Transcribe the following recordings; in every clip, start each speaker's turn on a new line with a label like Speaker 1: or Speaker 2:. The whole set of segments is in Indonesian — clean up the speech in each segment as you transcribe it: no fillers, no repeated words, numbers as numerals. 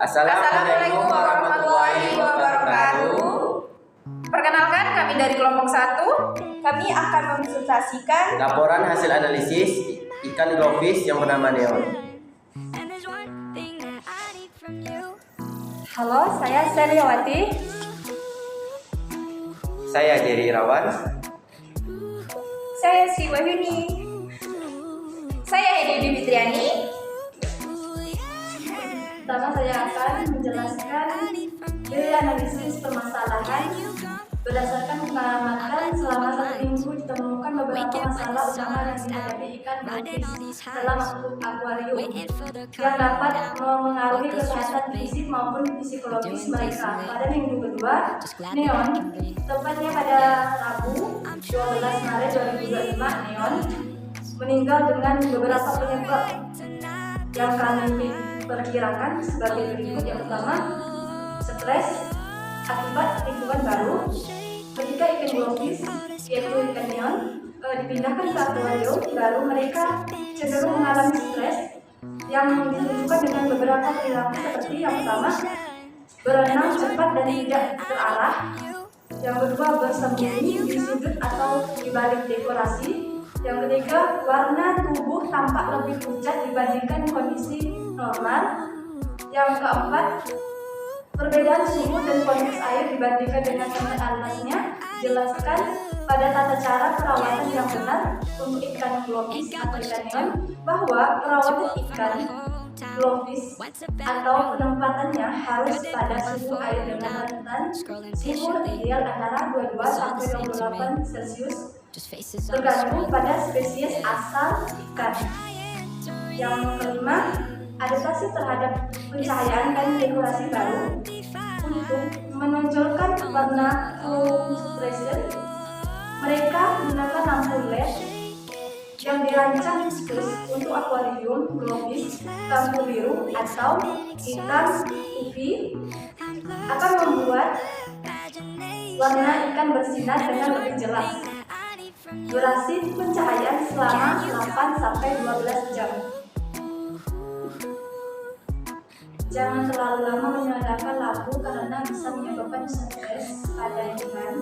Speaker 1: Assalamualaikum warahmatullahi wabarakatuh.
Speaker 2: Perkenalkan, kami dari kelompok 1.
Speaker 3: Kami akan mempresentasikan
Speaker 1: laporan hasil analisis ikan glowfish yang bernama neon.
Speaker 3: Halo, saya Seliawati.
Speaker 1: Saya Jerry Irawan.
Speaker 3: Saya Sri Wahyuni.
Speaker 2: Saya Hedi Fitriani.
Speaker 3: Pertama saya akan menjelaskan dari analisis permasalahan berdasarkan pengamatan selama 1 minggu ditemukan beberapa masalah utama yang dihadapi ikan glowfish dalam akuarium yang dapat mengaruhi kesehatan fisik maupun psikologis mereka. Pada minggu kedua, neon, tepatnya pada Rabu 12 Maret 2025, neon meninggal dengan beberapa penyebab yang kami perkirakan sebagai berikut. Yang pertama, stres akibat lingkungan baru. Ketika ikan glowfish, yaitu ikan neon, dipindahkan ke akuarium baru, mereka cenderung mengalami stres yang ditunjukkan dengan beberapa perilaku seperti yang pertama, berenang cepat dan tidak terarah. Yang kedua, bersembunyi di sudut atau di balik dekorasi. Yang ketiga, warna tubuh tampak lebih pucat dibandingkan kondisi normal. Yang keempat, perbedaan suhu dan kualitas air dibandingkan dengan tempat alasnya. Jelaskan pada tata cara perawatan yang benar untuk ikan glowfish atau ikan neon bahwa perawatan ikan glowfish atau penempatannya harus pada suhu air dengan rentan suhu ideal antara 22 sampai 28 Celcius tergantung pada spesies asal ikan. Yang kelima, adaptasi terhadap pencahayaan dan dekorasi baru. Untuk menonjolkan warna fluorescent, mereka menggunakan lampu LED yang dirancang khusus untuk akuarium glowfish. Lampu biru atau hitam UV akan membuat warna ikan bersinar dengan lebih jelas. Durasi pencahayaan selama 8-12 jam. Jangan terlalu lama menyalakan lampu karena bisa menyebabkan stres pada ikan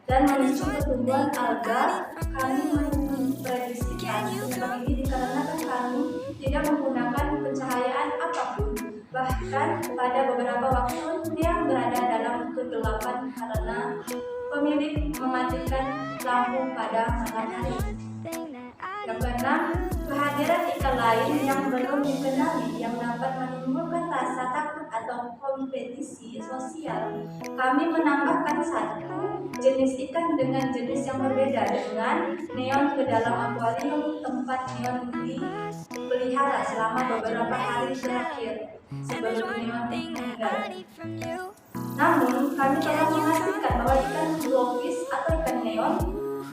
Speaker 3: dan memicu pertumbuhan alga. Kami memprediksikan penyebab ini dikarenakan kami tidak menggunakan pencahayaan apapun, bahkan pada beberapa waktu yang berada dalam kegelapan karena pemilik mematikan lampu pada malam hari. Yang keenam, kehadiran ikan lain yang belum dikenali yang dapat menimbulkan rasa takut atau kompetisi sosial. Kami menambahkan 1 jenis ikan dengan jenis yang berbeda dengan neon ke dalam akuarium tempat neon dipelihara selama beberapa hari terakhir sebelum neon meninggal. Namun, kami telah memastikan bahwa ikan glowfish atau ikan neon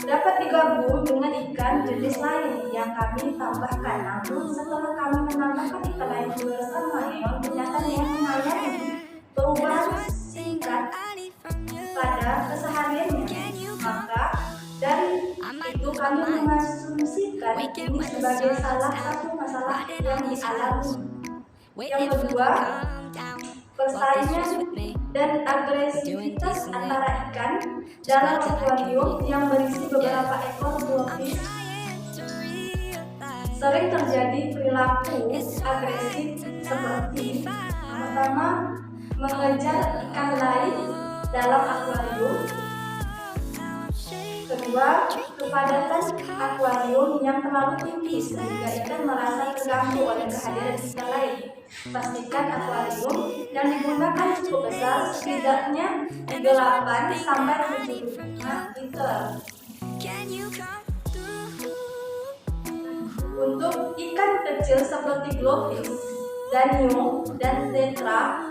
Speaker 3: dapat digabung dengan ikan jenis lain yang kami tambahkan. Namun, setelah kami menambahkan ikan lain bersama neon, ternyata neon mengalami perubahan singkat pada kesehariannya. Maka, dari itu kami mengasumsikan ini sebagai salah satu masalah yang dialami. Yang kedua, persaingan dan agresivitas antara ikan dalam akuarium yang berisi beberapa ekor glowfish. Sering terjadi perilaku agresif seperti pertama, mengejar ikan lain dalam akuarium. Kedua, kepadatan akuarium yang terlalu tinggi sehingga ikan merasa terganggu oleh kehadiran ikan lain. Pastikan akuarium yang digunakan cukup besar, setidaknya 8-75 liter. Untuk ikan kecil seperti glowfish, danio, dan tetra,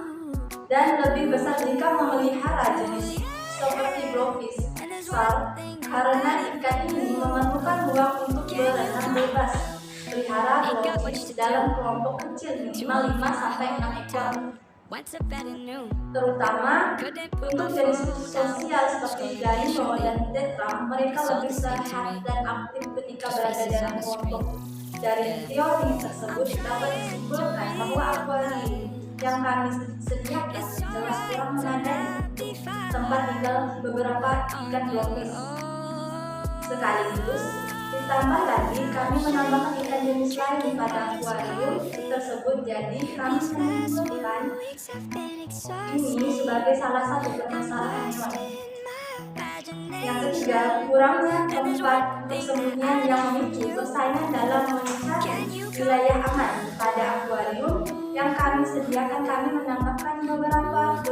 Speaker 3: dan lebih besar jika memelihara jenis seperti glowfish sal, karena ikan ini memerlukan ruang untuk berenang bebas. Pelihara glowfish dalam kelompok kecil minimal 5-6 ekor. Terutama untuk jenis sosial seperti danio dan tetra, mereka lebih sehat dan aktif ketika berada dalam kelompok. Dari teori tersebut dapat disimpulkan bahwa akuarium yang kami sediakan jelas kurang memadai tempat tinggal beberapa ikan globis. Sekaligus ditambah lagi kami menambahkan ikan jenis lain pada akuarium tersebut, jadi kami menyimpulkan ini sebagai salah satu permasalahan hewan. Yang ketiga, kurangnya tempat persembunyian yang memicu persaingan dalam mencari wilayah aman pada akuarium yang kami sediakan. Kami menambahkan beberapa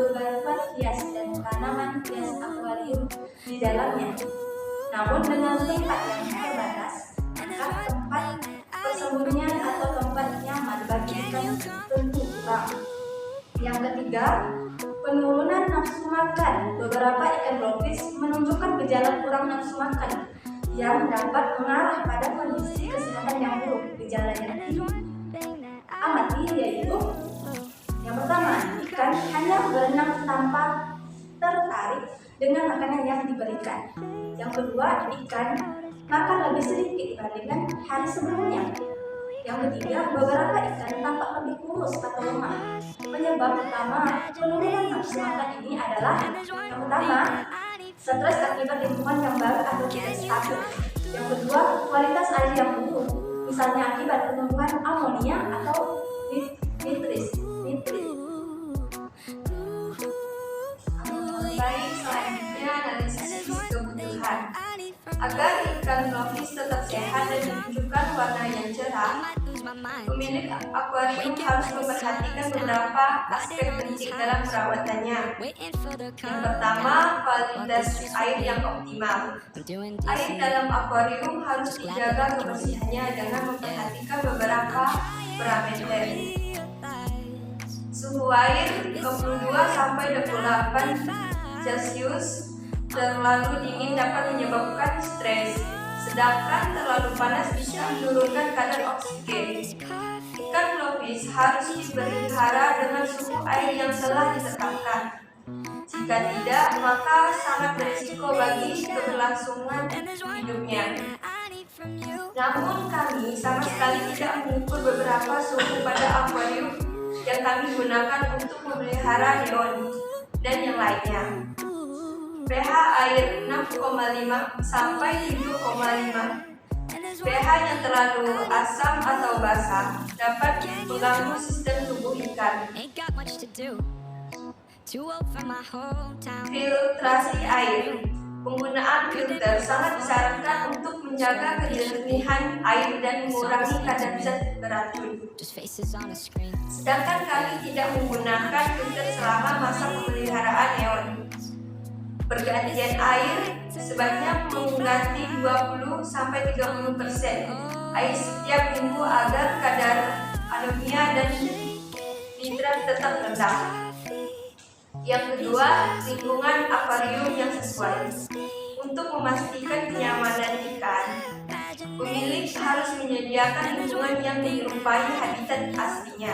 Speaker 3: hias dan tanaman hias akuarium di dalamnya. Namun dengan tempat yang terbatas, maka tempat persembunyian atau tempat nyaman bagi ikan tentu kurang. Yang ketiga, penurunan nafsu makan. Beberapa ikan globis menunjukkan gejala kurang nafsu makan yang dapat mengarah pada kondisi kesehatan yang buruk. Gejalanya amati yaitu yang pertama, ikan hanya berenang tanpa tertarik dengan makanan yang diberikan. Yang kedua, ikan makan lebih sedikit dibandingkan hari sebelumnya. Yang ketiga, beberapa ikan tampak lebih kurus atau lemah. Penyebab utama penurunan nafsu makan ini adalah yang pertama, stres akibat lingkungan yang baru atau tidak stabil. Yang kedua, kualitas air yang buruk, misalnya akibat penumbuhan amonia atau nitrit.
Speaker 2: Baik, selanjutnya analisis kebutuhan. Agar ikan globis tetap sehat dan menunjukkan warna yang cerah, pemilik akuarium harus memperhatikan beberapa aspek penting dalam perawatannya. Yang pertama, kualitas air yang optimal. Air dalam akuarium harus dijaga kebersihannya dengan memperhatikan beberapa parameter. Suhu air 22-28 Celcius. Terlalu dingin dapat menyebabkan stres, sedangkan terlalu panas bisa menurunkan kadar oksigen. Ikan globis harus dipelihara dengan suhu air yang telah ditetapkan. Jika tidak, maka sangat berisiko bagi keberlangsungan hidupnya. Namun kami sama sekali tidak mengukur beberapa suhu pada akuarium yang kami gunakan untuk memelihara neon dan yang lainnya. pH air 6,5 sampai 7,5. pH yang terlalu asam atau basah dapat mengganggu sistem tubuh ikan. Filtrasi air. Penggunaan filter sangat disarankan untuk menjaga kejernihan air dan mengurangi kadar zat beracun. Sedangkan kami tidak menggunakan filter selama masa pemeliharaan neon. Pergantian air sebaiknya mengganti 20-30% air setiap minggu agar kadar amonia dan nitrat tetap rendah. Yang kedua, lingkungan akuarium yang sesuai. Untuk memastikan kenyamanan ikan, pemilik harus menyediakan lingkungan yang menyerupai habitat aslinya.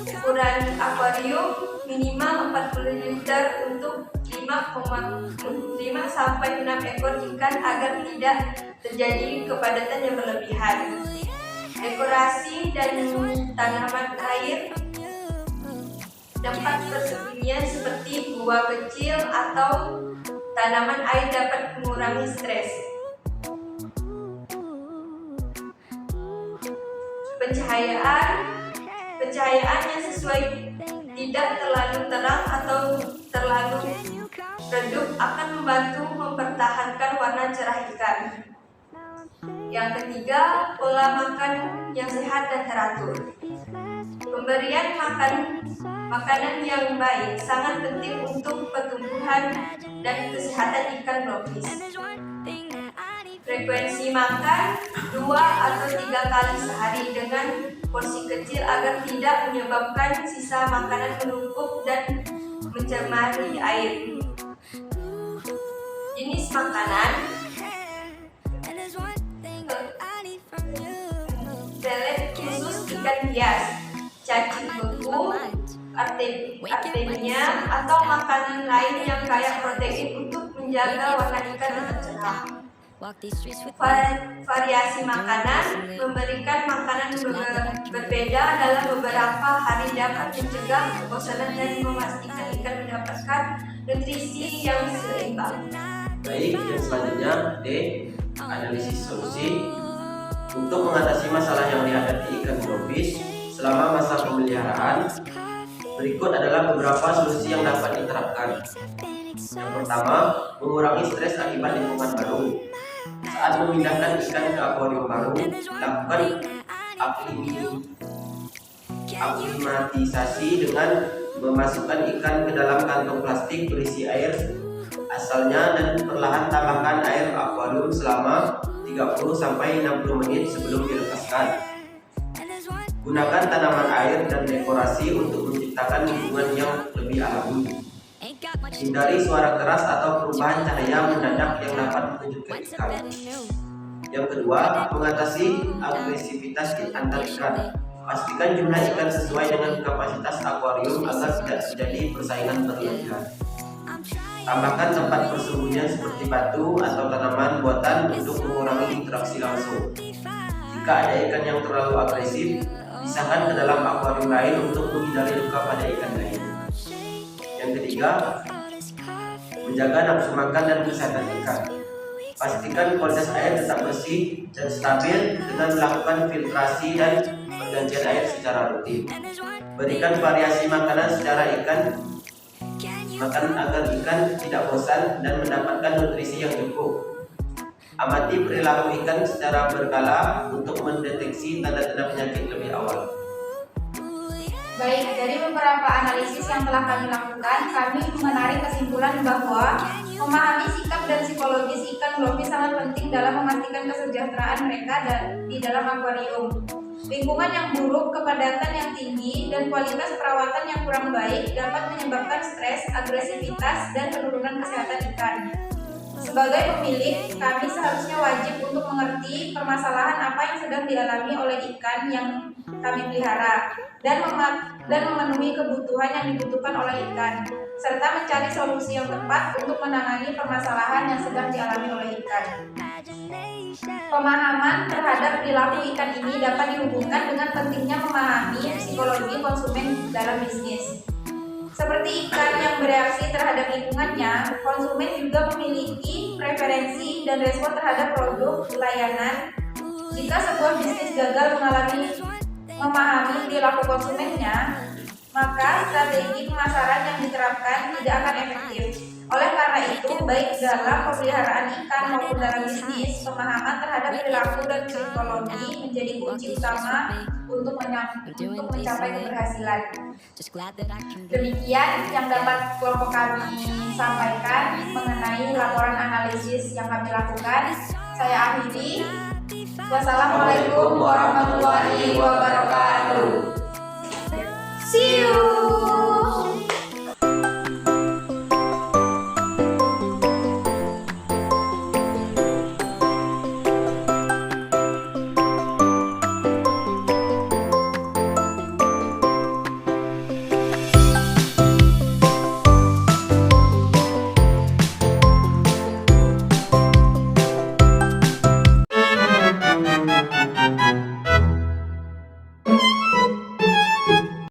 Speaker 2: Ukuran akuarium minimal 40 liter untuk 5 sampai 6 ekor ikan agar tidak terjadi kepadatan yang berlebihan. Dekorasi dan tanaman air. Tempat persembunyian seperti gua kecil atau tanaman air dapat mengurangi stres. Pencahayaan yang sesuai, tidak terlalu terang atau terlalu redup, akan membantu mempertahankan warna cerah ikan. Yang ketiga, pola makan yang sehat dan teratur. Pemberian makanan yang baik sangat penting untuk pertumbuhan dan kesehatan ikan globis. Frekuensi makan 2 atau 3 kali sehari dengan porsi kecil agar tidak menyebabkan sisa makanan menumpuk dan mencemari air. Jenis makanan. Pelet khusus ikan hias, cacing beku, artemia, atau makanan lain yang kaya protein untuk menjaga warna ikan tetap cerah. Variasi makanan memberikan makanan berbeda dalam beberapa hari dapat mencegah kebosanan dan memastikan ikan mendapatkan nutrisi yang seimbang.
Speaker 1: Baik, yang selanjutnya D. Analisis solusi. Untuk mengatasi masalah yang dihadapi ikan glowfish selama masa pemeliharaan, berikut adalah beberapa solusi yang dapat diterapkan. Yang pertama, mengurangi stres akibat lingkungan baru. Saat memindahkan ikan ke akuarium baru, lakukan aklimatisasi dengan memasukkan ikan ke dalam kantong plastik berisi air asalnya dan perlahan tambahkan air akuarium selama 30-60 menit sebelum dilepaskan. Gunakan tanaman air dan dekorasi untuk menciptakan lingkungan yang lebih alami. Hindari suara keras atau perubahan cahaya mendadak yang dapat mengejutkan ikan. Yang kedua, mengatasi agresivitas antar ikan. Pastikan jumlah ikan sesuai dengan kapasitas akuarium agar tidak terjadi persaingan berlebihan. Tambahkan tempat persembunyian seperti batu atau tanaman buatan untuk mengurangi interaksi langsung. Jika ada ikan yang terlalu agresif, pisahkan ke dalam akuarium lain untuk menghindari luka pada ikan lain. Yang ketiga, menjaga nafsu makan dan kesehatan ikan. Pastikan kualitas air tetap bersih dan stabil dengan melakukan filtrasi dan pergantian air secara rutin. Berikan variasi makanan secara makan agar ikan tidak bosan dan mendapatkan nutrisi yang cukup. Amati perilaku ikan secara berkala untuk mendeteksi tanda-tanda penyakit lebih awal.
Speaker 3: Baik, dari beberapa analisis yang telah kami lakukan, kami menarik kesimpulan bahwa memahami sikap dan psikologis ikan glowfish sangat penting dalam memastikan kesejahteraan mereka di dalam akuarium. Lingkungan yang buruk, kepadatan yang tinggi, dan kualitas perawatan yang kurang baik dapat menyebabkan stres, agresivitas, dan penurunan kesehatan ikan. Sebagai pemilik, kami seharusnya wajib untuk mengerti permasalahan apa yang sedang dialami oleh ikan yang kami pelihara dan memenuhi kebutuhan yang dibutuhkan oleh ikan, serta mencari solusi yang tepat untuk menangani permasalahan yang sedang dialami oleh ikan. Pemahaman terhadap perilaku ikan ini dapat dihubungkan dengan pentingnya memahami psikologi konsumen dalam bisnis. Seperti ikan yang bereaksi terhadap lingkungannya, konsumen juga memiliki preferensi dan respon terhadap produk layanan. Jika sebuah bisnis gagal memahami perilaku konsumennya, maka strategi pemasaran yang diterapkan tidak akan efektif. Oleh karena itu, baik dalam pemeliharaan ikan maupun dalam bisnis, pemahaman terhadap perilaku dan psikologi menjadi kunci utama untuk mencapai keberhasilan. Demikian yang dapat kelompok kami sampaikan mengenai laporan analisis yang kami lakukan. Saya akhiri. Wassalamualaikum warahmatullahi wabarakatuh. See you.